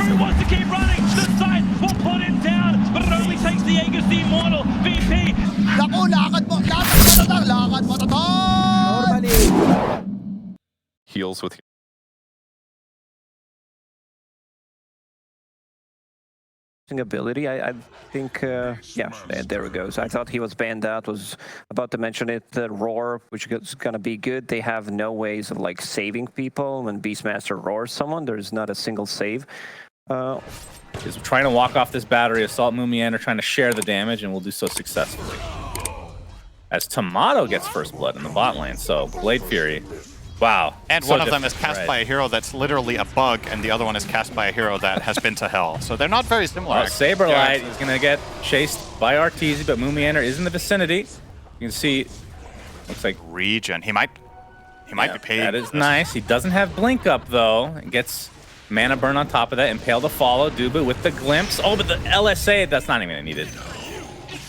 He wants to keep running. The side will put him down, but it only takes the Aegis the Immortal. VP. Naku, lakad mo to, tol! Normally. Heals with Ability, I think, yeah, there it goes. I thought he was banned out, was about to mention it, Roar, which is gonna be good. They have no ways of like saving people when Beastmaster roars someone. There's not a single save. Is trying to walk off this battery, Assault Mumiander trying to share the damage, and will do so successfully. As Tomato gets first blood in the bot lane, so Blade Fury. Wow. And so one of them is different, cast by a hero that's literally a bug, and the other one is cast by a hero that has been to hell. So they're not very similar. Well, Saberlight is going to get chased by Arteezy, but Mumiander is in the vicinity. You can see, looks like Regen. He might be paid. That is nice. He doesn't have Blink up, though. And gets Mana Burn on top of that. Impale to follow. Dubu with the glimpse. Oh, but the LSA, that's not even needed.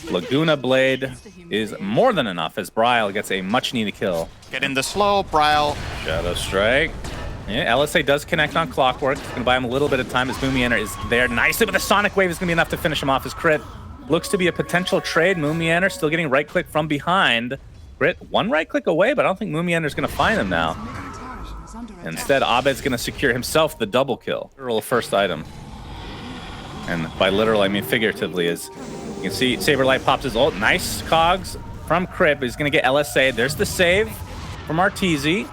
Laguna Blade is more than enough as Bryle gets a much-needed kill. Get in the slow, Bryle. Shadow Strike. Yeah, LSA does connect on Clockwork. It's going to buy him a little bit of time as Mumiander is there nicely, but the Sonic Wave is going to be enough to finish him off. His crit looks to be a potential trade. Mumiander still getting right-click from behind. Crit one right-click away, but I don't think Mumiander's going to find him now. Instead, Abed's going to secure himself the double kill. Literal first item. And by literal, I mean figuratively, is you can see Saberlight pops his ult. Nice cogs from Crit, but he's going to get LSA. There's the save from Arteezy. See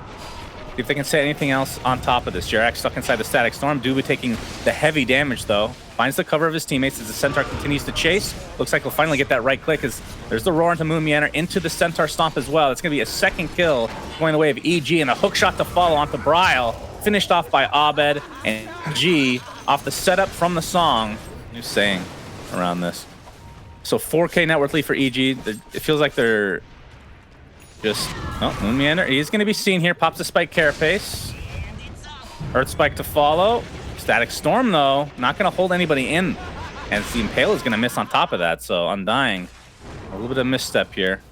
if they can say anything else on top of this. Jarak stuck inside the Static Storm. Dubu taking the heavy damage, though. Finds the cover of his teammates as the Centaur continues to chase. Looks like he'll finally get that right click as there's the roar into Mumiander into the Centaur Stomp as well. It's going to be a second kill going the way of EG, and a hook shot to follow onto Bryle. Finished off by Abed and G off the setup from the song. New saying around this. So 4K net worth lead for EG. It feels like they're just... Oh, Mumiander, he's going to be seen here. Pops a Spike Carapace. Earth Spike to follow. Static Storm, though, not going to hold anybody in. And the Impale is going to miss on top of that. So Undying, a little bit of misstep here.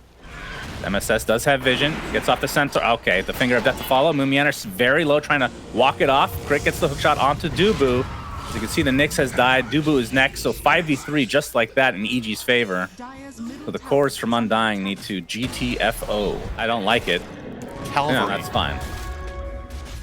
MSS does have vision. Gets off the Centaur. Okay, the Finger of Death to follow. Mumiander's very low, trying to walk it off. Crit gets the hook shot onto Dubu. As you can see, the Nyx has died. Dubu is next, so 5v3 just like that in EG's favor. So the cores from Undying need to GTFO. I don't like it. Calvary. No, that's fine.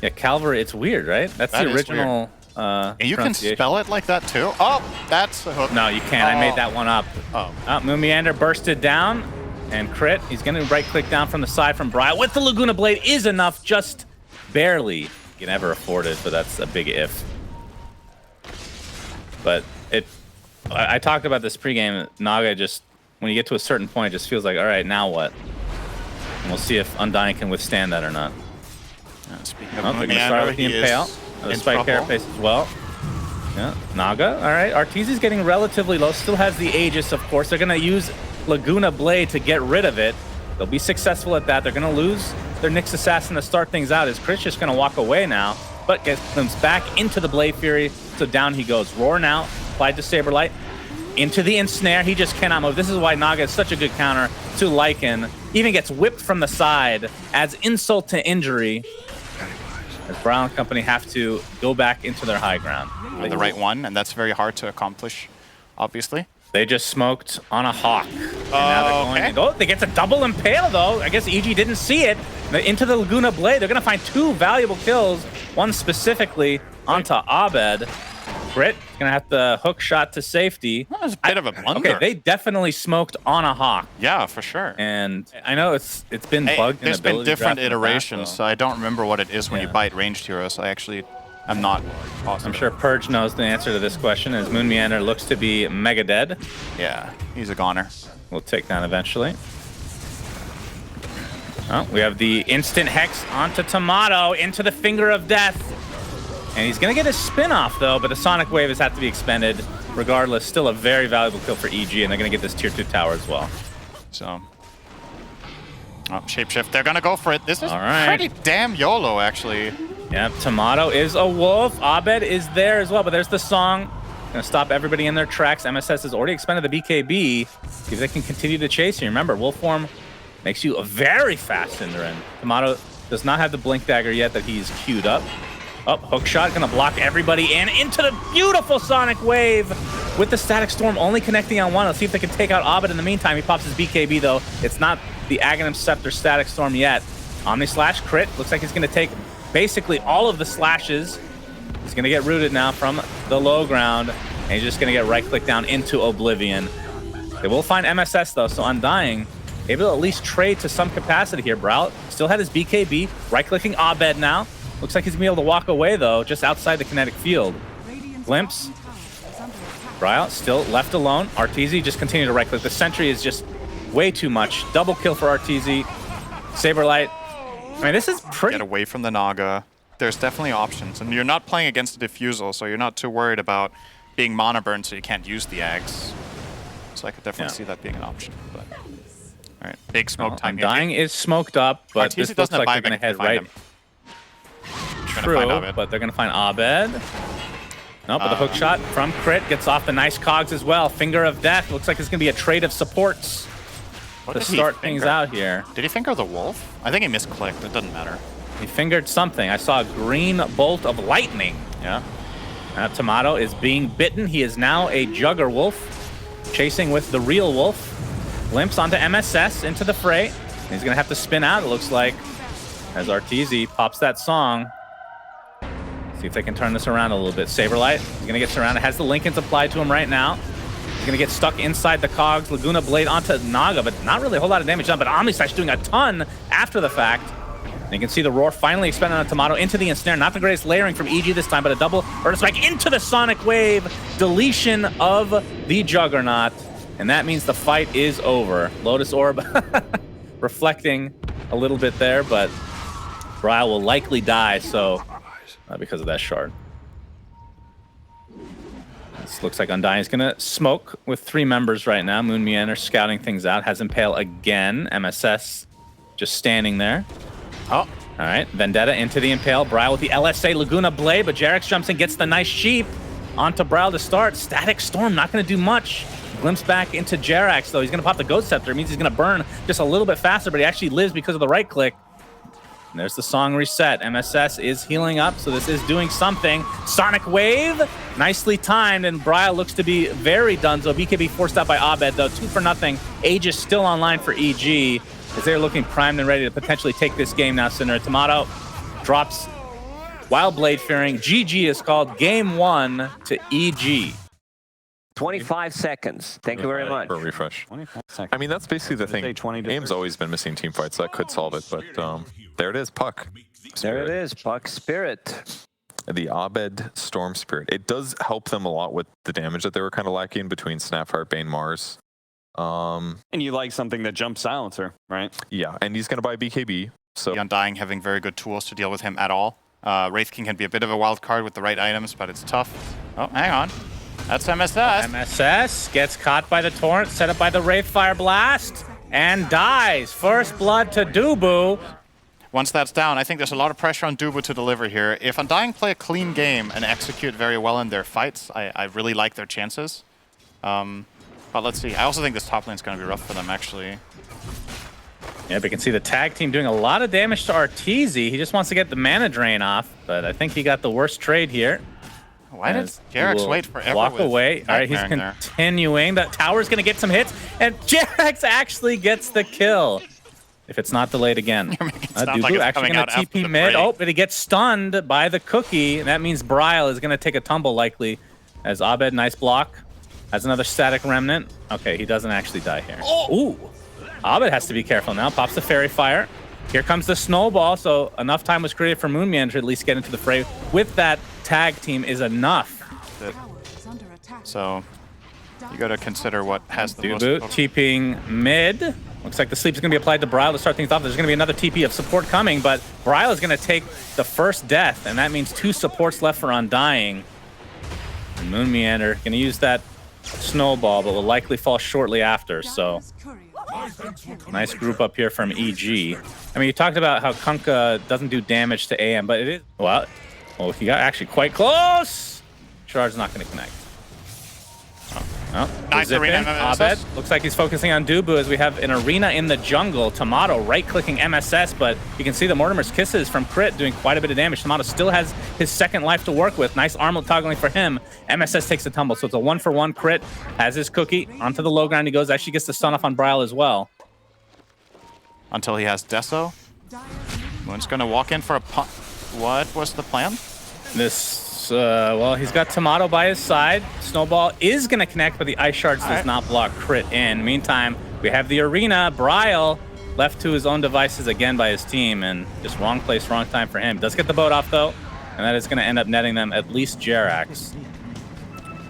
Yeah, Calvary, it's weird, right? That's the original and you can spell it like that too? Oh, that's a hook. No, you can't. I made that one up. Oh. Mumiander bursted down, and Crit. He's going to right-click down from the side from Bryle. With the Laguna Blade is enough, just barely. You can never afford it, but that's a big if. But I talked about this pregame. Naga just, when you get to a certain point, it just feels like, all right, now what? And we'll see if Undying can withstand that or not. Speaking of they're going to start with the Impale. The Spike Carapace as well. Yeah, Naga. All right, Arteezy's getting relatively low. Still has the Aegis, of course. They're going to use Laguna Blade to get rid of it. They'll be successful at that. They're going to lose their Nyx Assassin to start things out. As Chris just going to walk away now, but gets them back into the Blade Fury. So down he goes. Roar now, applied to Saberlight. Into the Ensnare. He just cannot move. This is why Naga is such a good counter to Lycan. Even gets whipped from the side. Adds insult to injury. As Brown Company have to go back into their high ground. The right one, and that's very hard to accomplish, obviously. They just smoked on a Hawk. And now they're going to, they get a double Impale, though. I guess EG didn't see it. Into the Laguna Blade. They're going to find two valuable kills. One specifically onto Abed. Crit going to have the hook shot to safety. That was a bit of a blunder. Okay, they definitely smoked on a Hawk. Yeah, for sure. And I know it's been bugged. There's been different iterations, so I don't remember what it is when you bite ranged heroes. I'm not positive. I'm sure Purge knows the answer to this question, as Mumiander looks to be mega dead. Yeah, he's a goner. We'll take down eventually. Oh, we have the instant Hex onto Tomato, into the Finger of Death. And he's going to get his spin-off, though, but the Sonic Wave has had to be expended. Regardless, still a very valuable kill for EG, and they're going to get this Tier 2 tower as well. So, Shapeshift, they're going to go for it. This is pretty damn YOLO, actually. Yeah, Tomato is a wolf. Abed is there as well, but there's the song. Going to stop everybody in their tracks. MSS has already expended the BKB. See if they can continue to chase you. Remember, Wolf Form makes you a very fast syndereN. Tomato does not have the Blink Dagger yet that he's queued up. Oh, hook shot, gonna block everybody in into the beautiful Sonic Wave with the Static Storm only connecting on one. Let's see if they can take out Abed in the meantime. He pops his BKB though. It's not the Aghanim Scepter Static Storm yet. Omni Slash crit. Looks like he's gonna take basically all of the slashes. He's gonna get rooted now from the low ground, and he's just gonna get right click down into Oblivion. They will find MSS though, so Undying able to at least trade to some capacity here. Brawl still had his BKB, right clicking Abed now. Looks like he's gonna be able to walk away though, just outside the kinetic field. Glimpse. Brawl still left alone. Arteezy just continue to right click. The sentry is just way too much. Double kill for Arteezy. Saberlight. I mean, this is pretty. Get away from the Naga. There's definitely options, and you're not playing against a Diffusal, so you're not too worried about being mana burned, so you can't use the Ags. So I could definitely see that being an option. But all right, big smoke time. Undying is smoked up, but Arteezy this looks like they're gonna head right. True, but they're gonna find Abed. Nope, but the hook shot from Crit gets off the nice cogs as well. Finger of Death. Looks like it's gonna be a trade of supports to start things out here. Did he finger the wolf? I think he misclicked. It doesn't matter. He fingered something. I saw a green bolt of lightning. Yeah. Tomato is being bitten. He is now a Jugger Wolf, chasing with the real wolf. Glimpse onto MSS into the fray. He's gonna have to spin out, it looks like, as Arteezy pops that song. See if they can turn this around a little bit. Saberlight, he's gonna get surrounded. Has the Lincolns applied to him right now. He's gonna get stuck inside the cogs. Laguna Blade onto Naga, but not really a whole lot of damage done. But Omnislash doing a ton after the fact. And you can see the roar finally expanded on Tomato into the ensnare. Not the greatest layering from EG this time, but a double Earth Strike into the Sonic Wave. Deletion of the Juggernaut. And that means the fight is over. Lotus Orb reflecting a little bit there, but Brawl will likely die, so because of that shard. This looks like Undying is gonna smoke with 3 members right now. Moon Meander scouting things out. Has Impale again. MSS just standing there. Oh, all right. Vendetta into the Impale. Brawl with the LSA Laguna Blade, but Jarex jumps in, gets the nice sheep onto Brawl to start. Static Storm not going to do much. Glimpse back into Jarex, though. He's going to pop the Ghost Scepter. It means he's going to burn just a little bit faster, but he actually lives because of the right click. And there's the song reset. MSS is healing up, so this is doing something. Sonic Wave, nicely timed, and Brawl looks to be very done. So BKB forced out by Abed, though. 2 for nothing. Age is still online for EG, as they're looking primed and ready to potentially take this game now. syndereN Tomato drops Wild Blade Fearing. GG is called Game 1 to EG. 25 seconds. Thank you very much. For a refresh. 25 seconds. I mean, that's basically the thing. 20 to AIM's 30. always been missing team fights, so that could solve it. But there it is, Puck. There it is, Puck Spirit. The Abed Storm Spirit. It does help them a lot with the damage that they were kind of lacking between Snapheart, Bane, Mars. And you like something that jumps silencer, right? Yeah, and he's going to buy BKB. So The Undying having very good tools to deal with him at all. Wraith King can be a bit of a wild card with the right items, but it's tough. Oh, hang on. That's MSS. MSS gets caught by the Torrent, set up by the Wraith Fire Blast, and dies. First blood to Dubu. Once that's down, I think there's a lot of pressure on Dubu to deliver here. If Undying play a clean game and execute very well in their fights, I really like their chances. But let's see. I also think this top lane is going to be rough for them, actually. Yeah, but you can see the tag team doing a lot of damage to Arteezy. He just wants to get the mana drain off, but I think he got the worst trade here. Why did Jarex wait forever? Walk away. All right, he's continuing. The tower's going to get some hits, and Jarex actually gets the kill. If it's not delayed again. Dubu actually going to TP mid. Oh, but he gets stunned by the cookie. And that means Brawl is going to take a tumble likely. As Abed, nice block. Has another static remnant. Okay, he doesn't actually die here. Oh. Ooh. Abed has to be careful now. Pops the Fairy Fire. Here comes the snowball. So enough time was created for Moon Man to at least get into the fray. With that, tag team is enough. So you got to consider what has the Dubu most... TPing mid. Looks like the sleep is going to be applied to Brawl to start things off. There's going to be another TP of support coming, but Brawl is going to take the first death, and that means 2 supports left for Undying. And Moon Meander going to use that snowball, but will likely fall shortly after, so... Nice group up here from EG. I mean, you talked about how Kunkka doesn't do damage to AM, but it is... Well, he got actually quite close! Shard's not going to connect. Oh, Oh, Nice zip arena in. MSS. Abed looks like he's focusing on Dubu as we have an arena in the jungle. Tomato right-clicking MSS, but you can see the Mortimer's Kisses from Crit doing quite a bit of damage. Tomato still has his second life to work with. Nice armlet toggling for him. MSS takes the tumble, so it's a 1-for-1. Crit has his cookie. Onto the low ground he goes. Actually gets the stun off on Bryle as well. Until he has Deso. Moon's going to walk in for a punt. What was the plan? Well, he's got Tomato by his side. Snowball is going to connect, but the Ice Shards does not block Crit in. Meantime, we have the arena. Bryle left to his own devices again by his team, and just wrong place, wrong time for him. Does get the boat off, though, and that is going to end up netting them at least Jerax.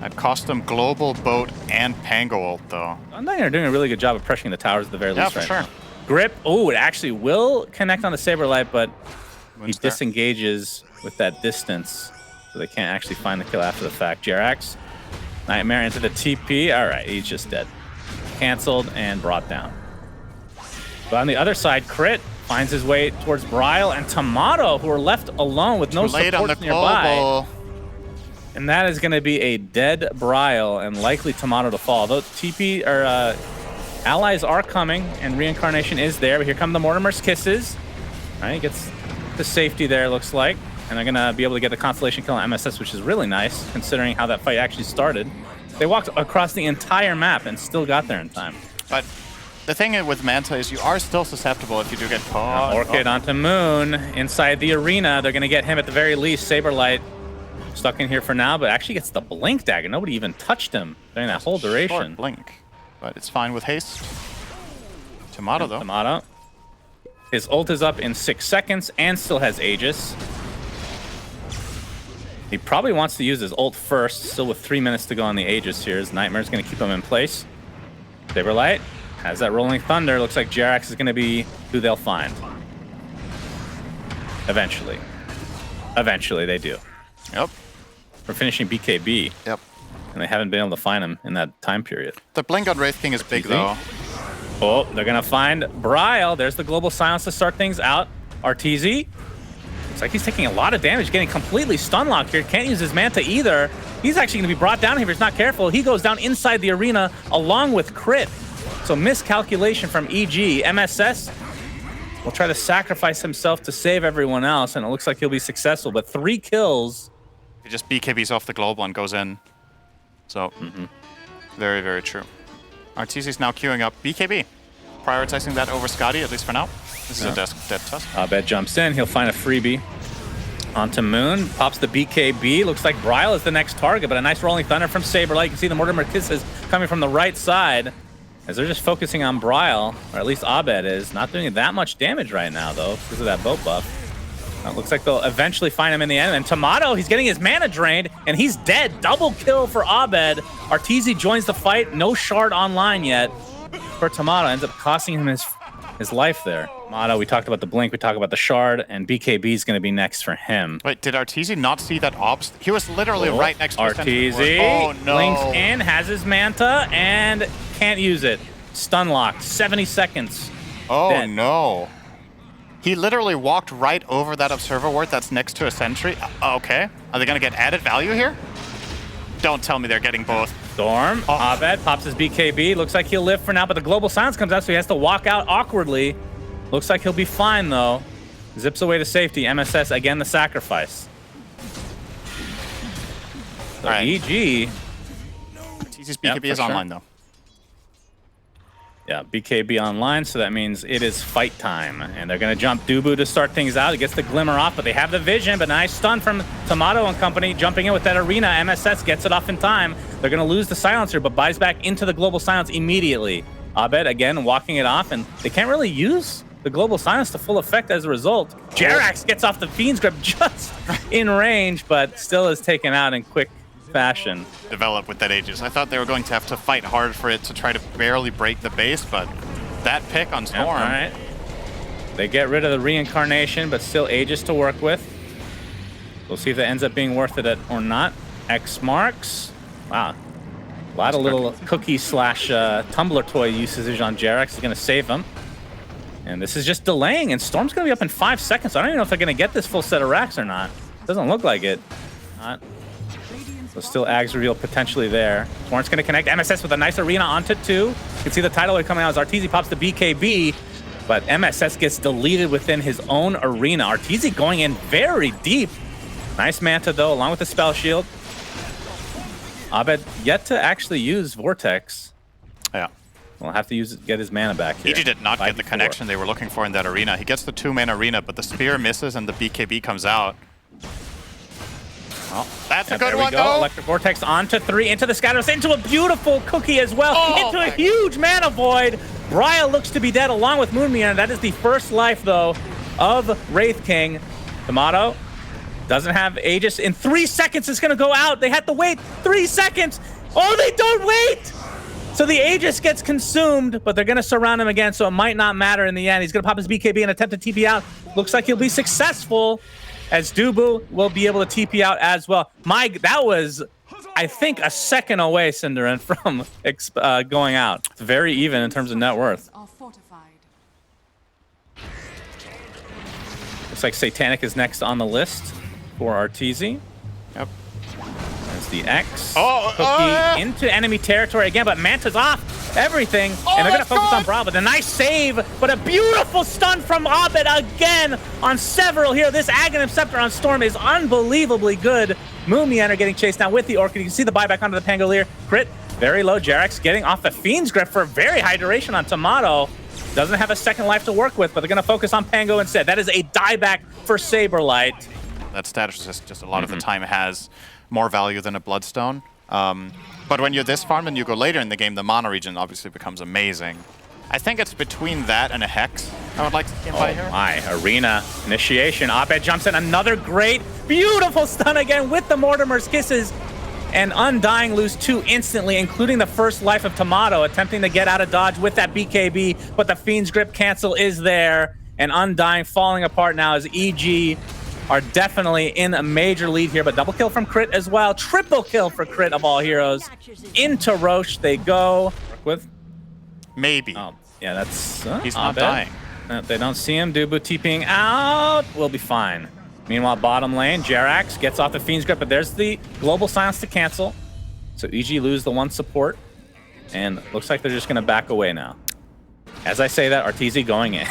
That cost them global boat and Pango ult, though. Undying are doing a really good job of pressuring the towers at the very least for right sure. now. Grip, oh, it actually will connect on the Saberlight, but he Moon's there. disengages with that distance, so they can't actually find the kill after the fact. Jerax, Nightmare into the TP. All right, he's just dead. Canceled and brought down. But on the other side, Crit finds his way towards Bryle and Tomato, who are left alone with no Too late on the support nearby. global. And that is going to be a dead Bryle and likely Tomato to fall. Though TP or allies are coming and reincarnation is there, but here come the Mortimer's Kisses. All right, gets the safety there, looks like. And they're going to be able to get the constellation kill on MSS, which is really nice, considering how that fight actually started. They walked across the entire map and still got there in time. But the thing with Manta is you are still susceptible if you do get caught. Orchid onto Moon inside the arena. They're going to get him at the very least. Saberlight stuck in here for now, but actually gets the Blink Dagger. Nobody even touched him during that whole duration. Short blink, but it's fine with haste. Tomato, though. Tomato. His ult is up in 6 seconds and still has Aegis. He probably wants to use his ult first, still with 3 minutes to go on the Aegis here. His Nightmare's going to keep him in place. Saberlight has that Rolling Thunder. Looks like Jerax is going to be who they'll find. Eventually. Eventually, they do. Yep. We're finishing BKB, Yep. and they haven't been able to find him in that time period. The blink on Wraith King is big, though. Oh, they're going to find Bryle. There's the Global Silence to start things out. RTZ. Looks like he's taking a lot of damage, getting completely stun locked here. Can't use his Manta either. He's actually going to be brought down here if he's not careful. He goes down inside the arena along with Crit. So miscalculation from EG. MSS will try to sacrifice himself to save everyone else, and it looks like he'll be successful. But 3 kills. He just BKBs off the global and goes in. So, very, very true. Arteezy's now queuing up BKB. Prioritizing that over Scotty, at least for now. This is a dead tusk. Abed jumps in. He'll find a freebie. Onto Moon. Pops the BKB. Looks like Bryle is the next target, but a nice Rolling Thunder from Saberlight. You can see the Mortimer Kisses coming from the right side as they're just focusing on Bryle, or at least Abed is. Not doing that much damage right now, though, because of that boat buff. It looks like they'll eventually find him in the end. And Tomato, he's getting his mana drained, and he's dead. Double kill for Abed. Arteezy joins the fight. No shard online yet for Tomato. Ends up costing him his life there. Tomato, we talked about the blink, we talked about the shard, and BKB is going to be next for him. Wait, did Arteezy not see that ops? He was literally right next to Arteezy. Oh, no. Blinks in, has his Manta, and can't use it. Stun locked. 70 seconds. Oh, Dead. no. He literally walked right over that observer ward that's next to a sentry. Okay. Are they going to get added value here? Don't tell me they're getting both. Storm. Abed pops his BKB. Looks like he'll live for now, but the Global Silence comes out, so he has to walk out awkwardly. Looks like he'll be fine, though. Zips away to safety. MSS, again, the sacrifice. So All right. EG. Arteezy's BKB is for sure. online, though. Yeah, BKB online, so that means it is fight time. And they're going to jump Dubu to start things out. He gets the glimmer off, but they have the vision. But nice stun from Tomato and company. Jumping in with that arena. MSS gets it off in time. They're going to lose the silencer, but buys back into the Global Silence immediately. Abed, again, walking it off, and they can't really use the Global Silence to full effect as a result. Jerax gets off the Fiend's Grip just in range, but still is taken out in quick fashion. Develop with that Aegis. I thought they were going to have to fight hard for it to try to barely break the base, but that pick on Storm. Yep, all right. They get rid of the reincarnation, but still Aegis to work with. We'll see if that ends up being worth it or not. X marks. Wow. A lot of little cookie slash tumbler toy usage on Jerax is going to save him. And this is just delaying, and Storm's going to be up in 5 seconds. I don't even know if they're going to get this full set of racks or not. Doesn't look like it. Not. So still Ags reveal potentially there. Torrent's going to connect. MSS with a nice arena onto 2. You can see the tidal wave coming out as Arteezy pops the BKB, but MSS gets deleted within his own arena. Arteezy going in very deep. Nice Manta though, along with the spell shield. Abed yet to actually use Vortex. Yeah. We'll have to get his mana back here. EG did not get the connection they were looking for in that arena. He gets the 2-man arena, but the spear misses and the BKB comes out. Well, that's a good there one, we go. though. Electric Vortex onto 3, into the Scatters, into a beautiful cookie as well, Oh, into a huge mana void. Brya looks to be dead along with Moonmeaner. That is the first life, though, of Wraith King. Tomato doesn't have Aegis. In 3 seconds, it's going to go out. They had to wait 3 seconds. Oh, they don't wait! So the Aegis gets consumed, but they're going to surround him again, so it might not matter in the end. He's going to pop his BKB and attempt to TP out. Looks like he'll be successful, as Dubu will be able to TP out as well. That was, I think, a second away, syndereN, from going out. It's very even in terms of net worth. Looks like Satanic is next on the list for Arteezy. Yep. There's the X. Cookie Into enemy territory again, but Manta's off everything. And they're going to focus on Bravo. The nice save, but a beautiful stun from Abed again on several here. This Aghanim Scepter on Storm is unbelievably good. Moonmeaner getting chased down with the Orchid. You can see the buyback onto the Pangolier. Crit, very low. Jerax getting off the Fiend's Grip for very high duration on Tomato. Doesn't have a second life to work with, but they're going to focus on Pango instead. That is a dieback for Saberlight. That status is just a lot of the time has more value than a Bloodstone. But when you're this farm and you go later in the game, the mana region obviously becomes amazing. I think it's between that and a Hex I would like to see him by here. My arena initiation. Abed jumps in. Another great, beautiful stun again with the Mortimer's Kisses. And Undying lose 2 instantly, including the first life of Tomato, attempting to get out of dodge with that BKB, but the Fiend's Grip cancel is there. And Undying falling apart now as EG are definitely in a major lead here, but double kill from Crit as well. Triple kill for Crit of all heroes. Into Roche they go. Work with? Maybe. Oh, yeah, that's... He's not dying. They don't see him. Dubu TPing out. We'll be fine. Meanwhile, bottom lane, Jerax gets off the Fiend's Grip, but there's the Global Silence to cancel. So EG lose the 1 support, and looks like they're just going to back away now. As I say that, Arteezy going in.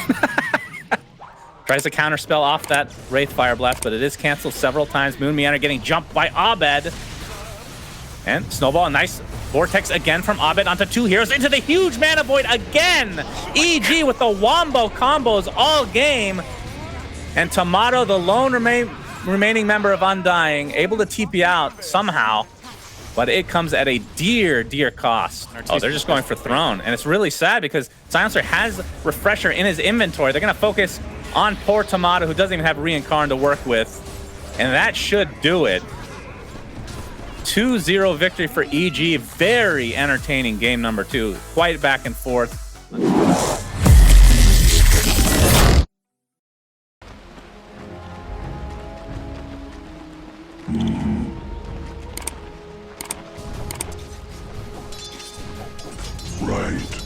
Tries to counterspell off that Wraith Fire Blast, but it is canceled several times. Moonmeaner getting jumped by Abed. And Snowball, a nice Vortex again from Abed onto 2 heroes into the huge Mana Void again. EG with the Wombo combos all game. And Tomato, the lone remaining member of Undying, able to TP out somehow, but it comes at a dear, dear cost. Oh, they're just going for Throne. And it's really sad because Silencer has Refresher in his inventory. They're going to focus on poor Tomato, who doesn't even have Reincarn to work with. And that should do it. 2-0 victory for EG. Very entertaining game number 2. Quite back and forth. Right.